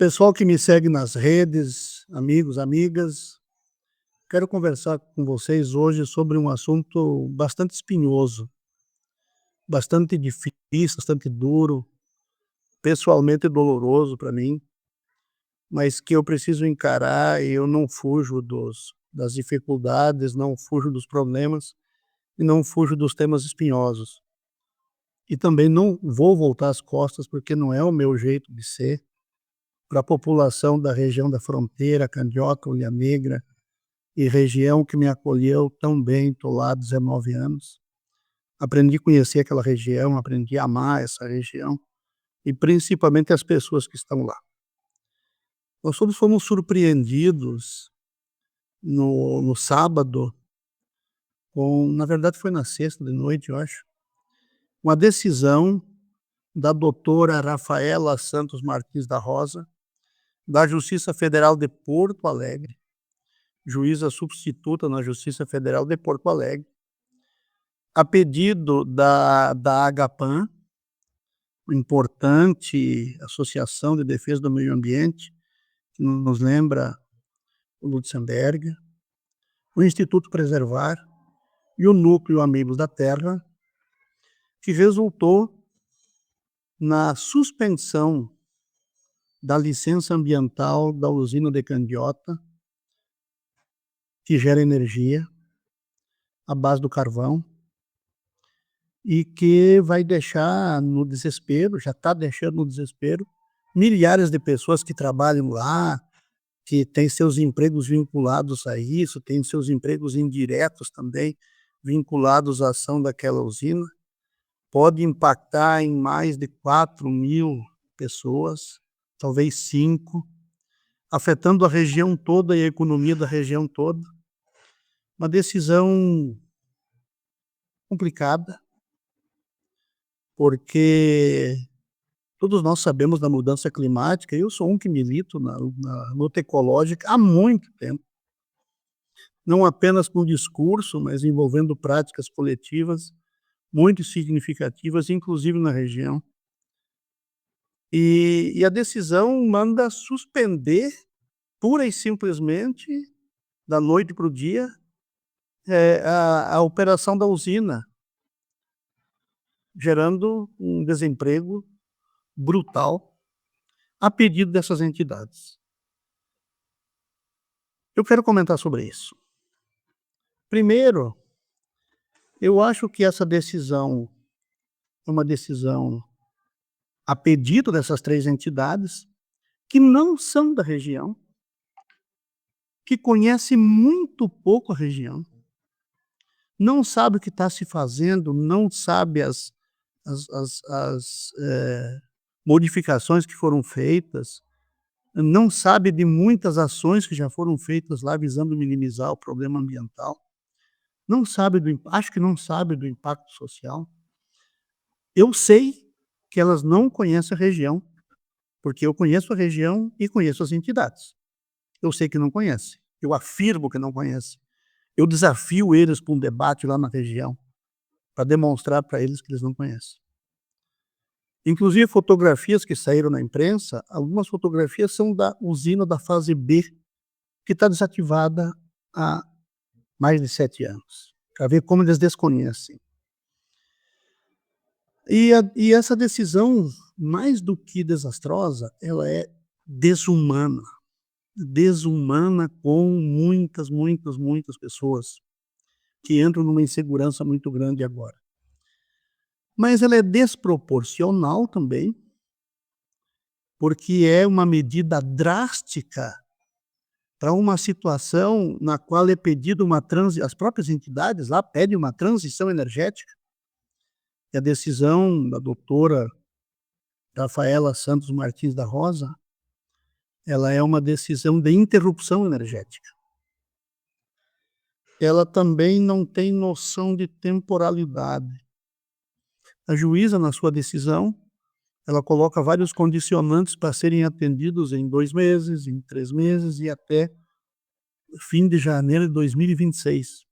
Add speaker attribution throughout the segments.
Speaker 1: Pessoal que me segue nas redes, amigos, amigas, quero conversar com vocês hoje sobre um assunto bastante espinhoso, bastante difícil, bastante duro, pessoalmente doloroso para mim, mas que eu preciso encarar e eu não fujo das dificuldades, não fujo dos problemas e não fujo dos temas espinhosos. E também não vou voltar as costas, porque não é o meu jeito de ser, para a população da região da fronteira, Candiota, Ilha Negra, e região que me acolheu tão bem. Estou lá há 19 anos. Aprendi a conhecer aquela região, aprendi a amar essa região e principalmente as pessoas que estão lá. Nós todos fomos surpreendidos no sábado na verdade foi na sexta de noite, eu acho, uma decisão da doutora Rafaela Santos Martins da Rosa, da Justiça Federal de Porto Alegre, juíza substituta na Justiça Federal de Porto Alegre, a pedido da Agapan, importante associação de defesa do meio ambiente, que nos lembra o Lutzenberger, o Instituto Preservar e o Núcleo Amigos da Terra, que resultou na suspensão da licença ambiental da usina de Candiota, que gera energia à base do carvão, e que vai deixar no desespero, já está deixando no desespero, milhares de pessoas que trabalham lá, que têm seus empregos vinculados a isso, têm seus empregos indiretos também vinculados à ação daquela usina. Pode impactar em mais de 4.000 pessoas, talvez 5, afetando a região toda e a economia da região toda. Uma decisão complicada, porque todos nós sabemos da mudança climática. Eu sou um que milito na luta ecológica há muito tempo, não apenas com discurso, mas envolvendo práticas coletivas muito significativas, inclusive na região. E a decisão manda suspender, pura e simplesmente, da noite para o dia, a operação da usina, gerando um desemprego brutal, a pedido dessas entidades. Eu quero comentar sobre isso. Primeiro, eu acho que essa decisão é uma decisão a pedido dessas 3 entidades, que não são da região, que conhecem muito pouco a região, não sabe o que está se fazendo, não sabe as modificações que foram feitas, não sabe de muitas ações que já foram feitas lá visando minimizar o problema ambiental, não sabe acho que não sabe do impacto social. Eu sei que elas não conhecem a região, porque eu conheço a região e conheço as entidades. Eu sei que não conhecem, eu afirmo que não conhecem. Eu desafio eles para um debate lá na região, para demonstrar para eles que eles não conhecem. Inclusive fotografias que saíram na imprensa, algumas fotografias são da usina da fase B, que está desativada há mais de 7 anos, para ver como eles desconhecem. E essa decisão, mais do que desastrosa, ela é desumana. Desumana com muitas, muitas, muitas pessoas que entram numa insegurança muito grande agora. Mas ela é desproporcional também, porque é uma medida drástica para uma situação na qual é pedido as próprias entidades lá pedem uma transição energética, e a decisão da doutora Rafaela Santos Martins da Rosa, ela é uma decisão de interrupção energética. Ela também não tem noção de temporalidade. A juíza, na sua decisão, ela coloca vários condicionantes para serem atendidos em 2 meses, em 3 meses e até fim de janeiro de 2026.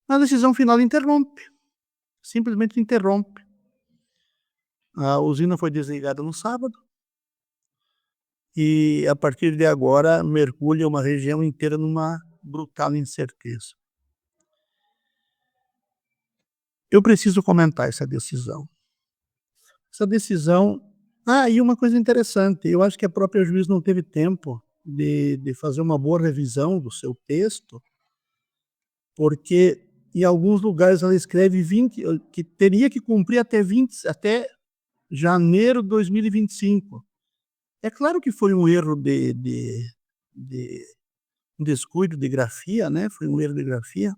Speaker 1: A decisão final interrompe, simplesmente interrompe. A usina foi desligada no sábado, e a partir de agora mergulha uma região inteira numa brutal incerteza. Eu preciso comentar essa decisão. Essa decisão e uma coisa interessante, eu acho que a própria juiz não teve tempo de fazer uma boa revisão do seu texto, porque em alguns lugares ela escreve 20 que teria que cumprir até janeiro de 2025. É claro que foi um erro de um descuido de grafia, né, foi um erro de grafia,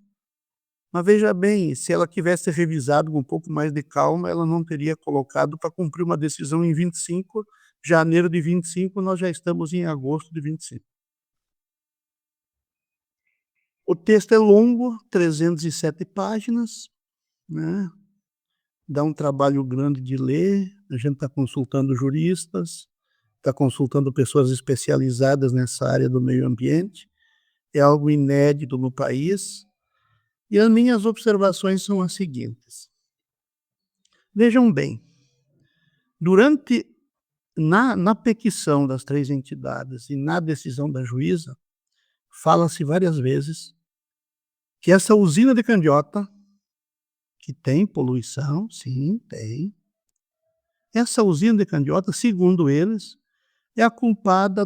Speaker 1: mas veja bem, se ela tivesse revisado com um pouco mais de calma, ela não teria colocado para cumprir uma decisão em 25, janeiro de 25, nós já estamos em agosto de 25. O texto é longo, 307 páginas, né, dá um trabalho grande de ler, a gente está consultando juristas, está consultando pessoas especializadas nessa área do meio ambiente, é algo inédito no país, e as minhas observações são as seguintes. Vejam bem, durante na petição das 3 entidades e na decisão da juíza, fala-se várias vezes que essa usina de Candiota, que tem poluição, sim, tem. Essa usina de Candiota, segundo eles, é a culpada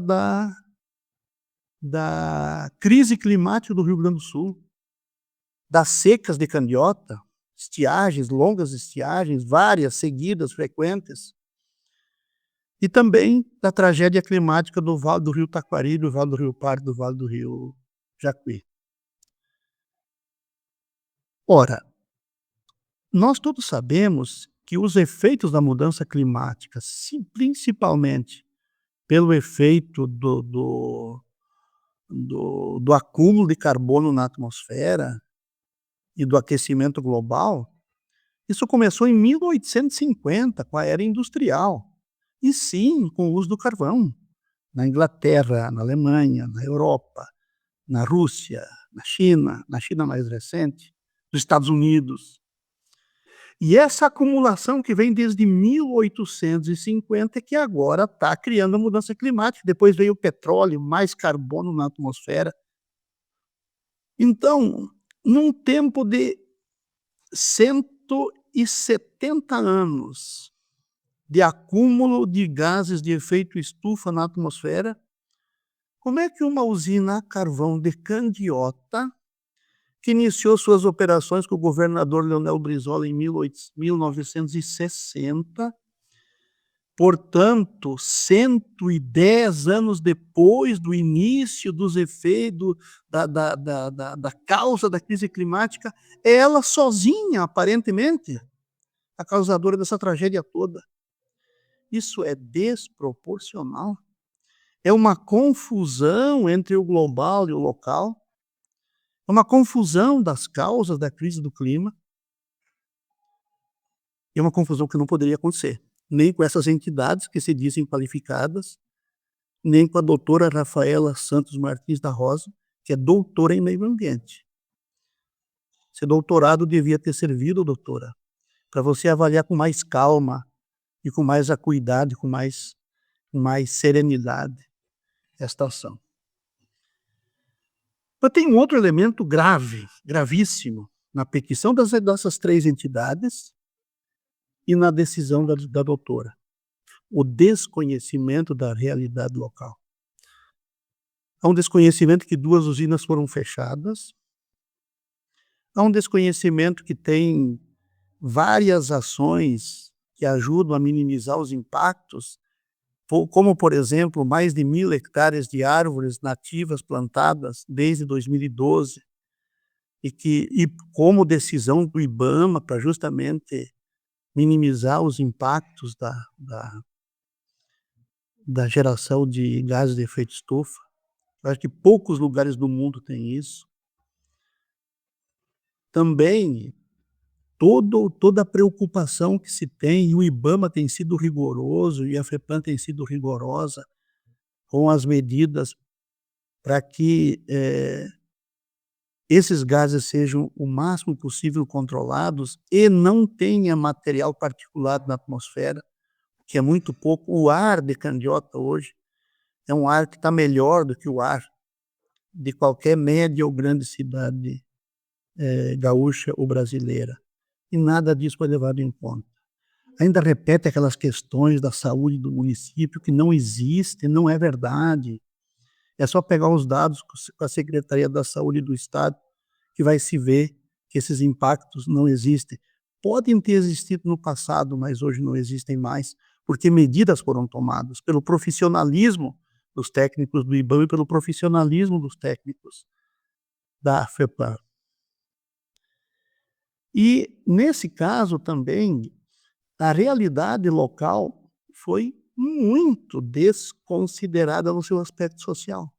Speaker 1: da crise climática do Rio Grande do Sul, das secas de Candiota, estiagens, longas estiagens, várias, seguidas, frequentes, e também da tragédia climática do Vale do Rio Taquari, do Vale do Rio Pardo, do Vale do Rio Jacuí. Ora, nós todos sabemos que os efeitos da mudança climática, principalmente pelo efeito do acúmulo de carbono na atmosfera e do aquecimento global, isso começou em 1850, com a era industrial, e sim, com o uso do carvão, na Inglaterra, na Alemanha, na Europa, na Rússia, na China mais recente, nos Estados Unidos. E essa acumulação que vem desde 1850 é que agora está criando a mudança climática. Depois veio o petróleo, mais carbono na atmosfera. Então, num tempo de 170 anos de acúmulo de gases de efeito estufa na atmosfera, como é que uma usina a carvão de Candiota, que iniciou suas operações com o governador Leonel Brizola em 1960, portanto, 110 anos depois do início dos efeitos da causa da crise climática, é ela sozinha, aparentemente, a causadora dessa tragédia toda. Isso é desproporcional. É uma confusão entre o global e o local. É uma confusão das causas da crise do clima. É uma confusão que não poderia acontecer, nem com essas entidades que se dizem qualificadas, nem com a doutora Rafaela Santos Martins da Rosa, que é doutora em meio ambiente. Esse doutorado devia ter servido, doutora, para você avaliar com mais calma e com mais acuidade, com mais serenidade esta ação. Mas tem um outro elemento grave, gravíssimo, na petição dessas 3 entidades e na decisão da doutora: o desconhecimento da realidade local. Há um desconhecimento que 2 usinas foram fechadas, há um desconhecimento que tem várias ações que ajudam a minimizar os impactos, como, por exemplo, mais de 1.000 hectares de árvores nativas plantadas desde 2012, e como decisão do IBAMA para justamente minimizar os impactos da geração de gases de efeito estufa. Eu acho que poucos lugares do mundo têm isso. Também toda a preocupação que se tem, e o IBAMA tem sido rigoroso, e a FEPAM tem sido rigorosa com as medidas para que esses gases sejam o máximo possível controlados e não tenha material particulado na atmosfera, que é muito pouco. O ar de Candiota hoje É um ar que está melhor do que o ar de qualquer média ou grande cidade gaúcha ou brasileira. E nada disso foi levado em conta. Ainda repete aquelas questões da saúde do município que não existe, não é verdade. É só pegar os dados com a Secretaria da Saúde do Estado que vai se ver que esses impactos não existem. Podem ter existido no passado, mas hoje não existem mais, porque medidas foram tomadas pelo profissionalismo dos técnicos do IBAMA e pelo profissionalismo dos técnicos da FEPLAN. E, nesse caso também, a realidade local foi muito desconsiderada no seu aspecto social.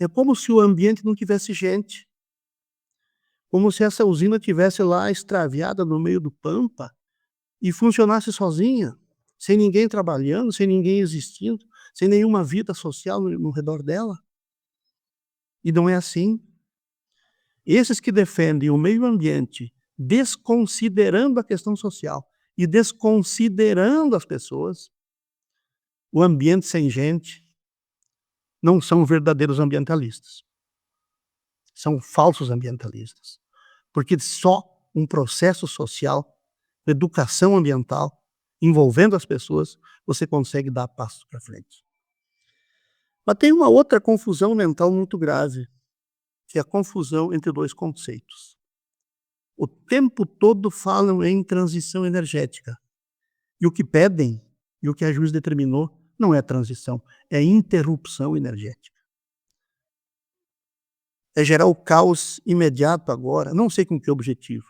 Speaker 1: É como se o ambiente não tivesse gente, como se essa usina tivesse lá extraviada no meio do pampa e funcionasse sozinha, sem ninguém trabalhando, sem ninguém existindo, sem nenhuma vida social no redor dela. E não é assim. Esses que defendem o meio ambiente, desconsiderando a questão social e desconsiderando as pessoas, o ambiente sem gente, não são verdadeiros ambientalistas. São falsos ambientalistas. Porque só um processo social, educação ambiental, envolvendo as pessoas, você consegue dar passos para frente. Mas tem uma outra confusão mental muito grave, que é a confusão entre dois conceitos. O tempo todo falam em transição energética. E o que pedem, e o que a juiz determinou, não é transição, é interrupção energética. É gerar o caos imediato agora, não sei com que objetivo.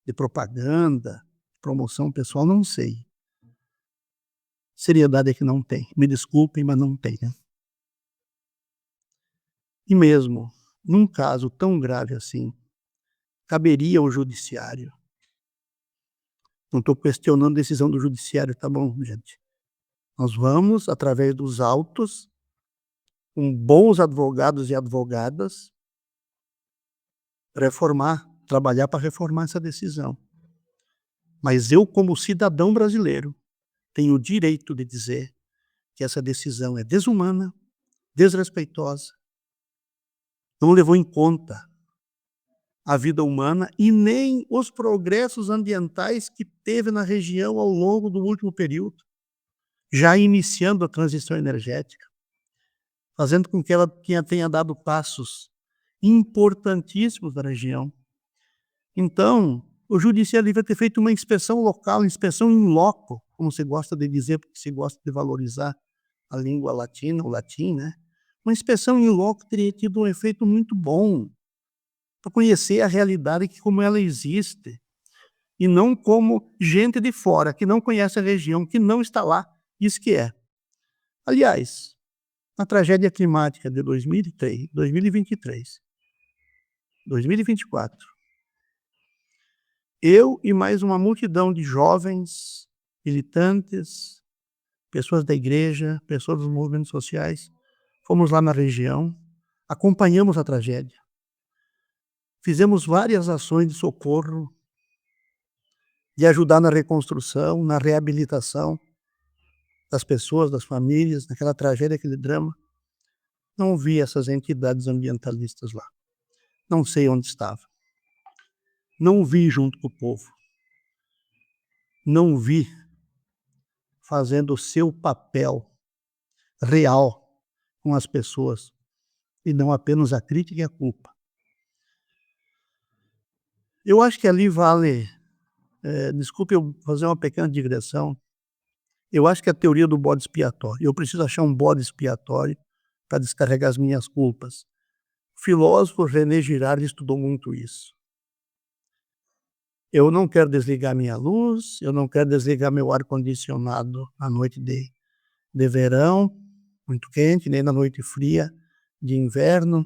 Speaker 1: De propaganda, promoção pessoal, não sei. Seriedade é que não tem. Me desculpem, mas não tem, né? E mesmo num caso tão grave assim, caberia ao judiciário. Não estou questionando a decisão do judiciário, tá bom, gente? Nós vamos, através dos autos, com bons advogados e advogadas, trabalhar para reformar essa decisão. Mas eu, como cidadão brasileiro, tenho o direito de dizer que essa decisão é desumana, desrespeitosa, não levou em conta a vida humana e nem os progressos ambientais que teve na região ao longo do último período, já iniciando a transição energética, fazendo com que ela tenha dado passos importantíssimos na região. Então, o judiciário devia ter feito uma inspeção local, inspeção in loco, como você gosta de dizer, porque você gosta de valorizar a língua latina, o latim, né? Uma inspeção in loco teria tido um efeito muito bom para conhecer a realidade como ela existe, e não como gente de fora, que não conhece a região, que não está lá, isso que é. Aliás, na tragédia climática de 2003, 2023, 2024, eu e mais uma multidão de jovens, militantes, pessoas da igreja, pessoas dos movimentos sociais, fomos lá na região, acompanhamos a tragédia, fizemos várias ações de socorro, de ajudar na reconstrução, na reabilitação das pessoas, das famílias, naquela tragédia, aquele drama. Não vi essas entidades ambientalistas lá. Não sei onde estava. Não vi junto com o povo. Não vi fazendo o seu papel real com as pessoas e não apenas a crítica e a culpa. Eu acho que ali vale, desculpe eu fazer uma pequena digressão, eu acho que a teoria do bode expiatório, eu preciso achar um bode expiatório para descarregar as minhas culpas. O filósofo René Girard estudou muito isso. Eu não quero desligar minha luz, eu não quero desligar meu ar-condicionado à noite de verão, muito quente, nem na noite fria de inverno.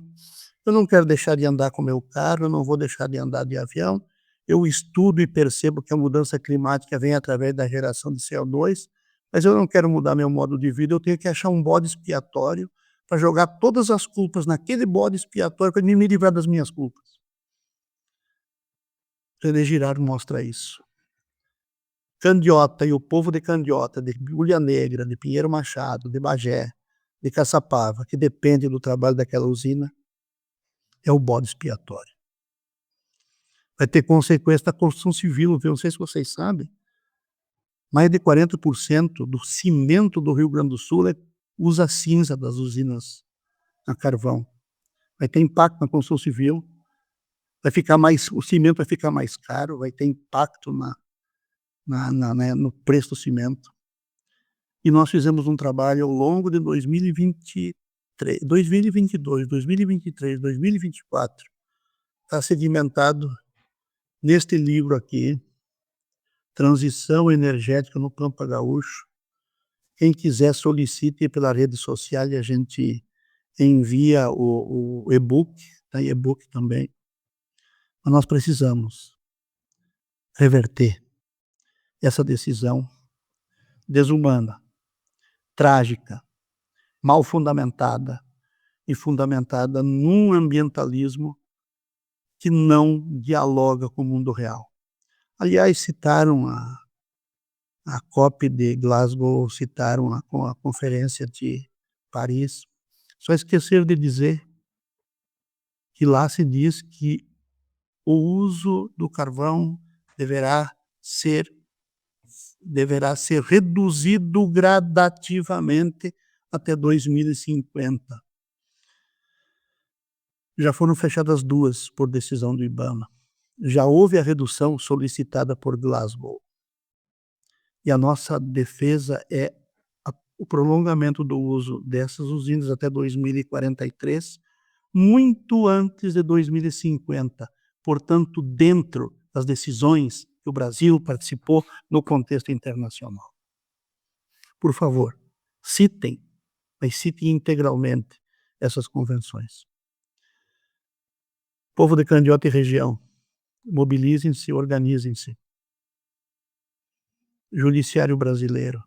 Speaker 1: Eu não quero deixar de andar com meu carro, eu não vou deixar de andar de avião. Eu estudo e percebo que a mudança climática vem através da geração de CO2, mas eu não quero mudar meu modo de vida, eu tenho que achar um bode expiatório para jogar todas as culpas naquele bode expiatório para me livrar das minhas culpas. René Girard mostra isso. Candiota e o povo de Candiota, de Agulha Negra, de Pinheiro Machado, de Bagé, de Caçapava, que depende do trabalho daquela usina, é o bode expiatório. Vai ter consequência da construção civil, viu, não sei se vocês sabem, mais de 40% do cimento do Rio Grande do Sul usa a cinza das usinas a carvão. Vai ter impacto na construção civil, o cimento vai ficar mais caro, vai ter impacto no preço do cimento. E nós fizemos um trabalho ao longo de 2023, 2022, 2023, 2024, está sedimentado neste livro aqui, Transição Energética no Pampa Gaúcho. Quem quiser solicite pela rede social e a gente envia o e-book, tem e-book também. Mas nós precisamos reverter essa decisão desumana, trágica, mal fundamentada e fundamentada num ambientalismo que não dialoga com o mundo real. Aliás, citaram a COP de Glasgow, citaram a Conferência de Paris, só esqueceram de dizer que lá se diz que o uso do carvão deverá ser reduzido gradativamente até 2050. Já foram fechadas 2 por decisão do IBAMA. Já houve a redução solicitada por Glasgow. E a nossa defesa é o prolongamento do uso dessas usinas até 2043, muito antes de 2050, portanto, dentro das decisões que o Brasil participou no contexto internacional. Por favor, citem, mas citem integralmente essas convenções. Povo de Candiota e região, mobilizem-se, organizem-se. Judiciário brasileiro,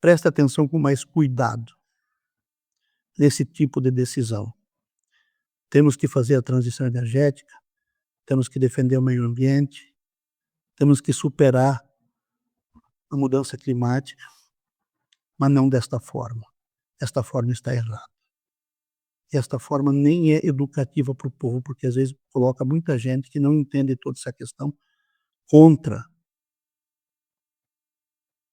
Speaker 1: presta atenção com mais cuidado nesse tipo de decisão. Temos que fazer a transição energética, temos que defender o meio ambiente, temos que superar a mudança climática, mas não desta forma. Esta forma está errada. E esta forma nem é educativa para o povo, porque às vezes coloca muita gente que não entende toda essa questão contra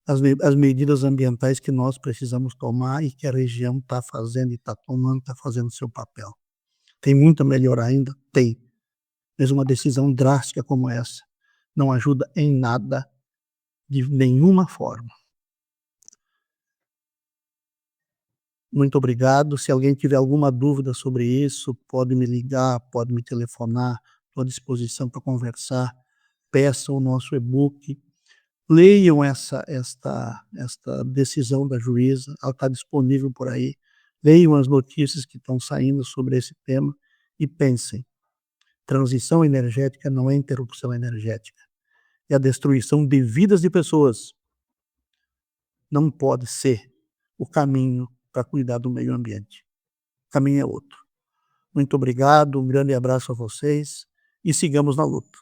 Speaker 1: as medidas ambientais que nós precisamos tomar e que a região está fazendo e está tomando, está fazendo o seu papel. Tem muito a melhorar ainda? Tem. Mas uma decisão drástica como essa não ajuda em nada, de nenhuma forma. Muito obrigado. Se alguém tiver alguma dúvida sobre isso, pode me ligar, pode me telefonar, estou à disposição para conversar. Peçam o nosso e-book. Leiam esta decisão da juíza, ela está disponível por aí. Leiam as notícias que estão saindo sobre esse tema e pensem. Transição energética não é interrupção energética. É a destruição de vidas de pessoas. Não pode ser o caminho para cuidar do meio ambiente. O caminho é outro. Muito obrigado, um grande abraço a vocês e sigamos na luta.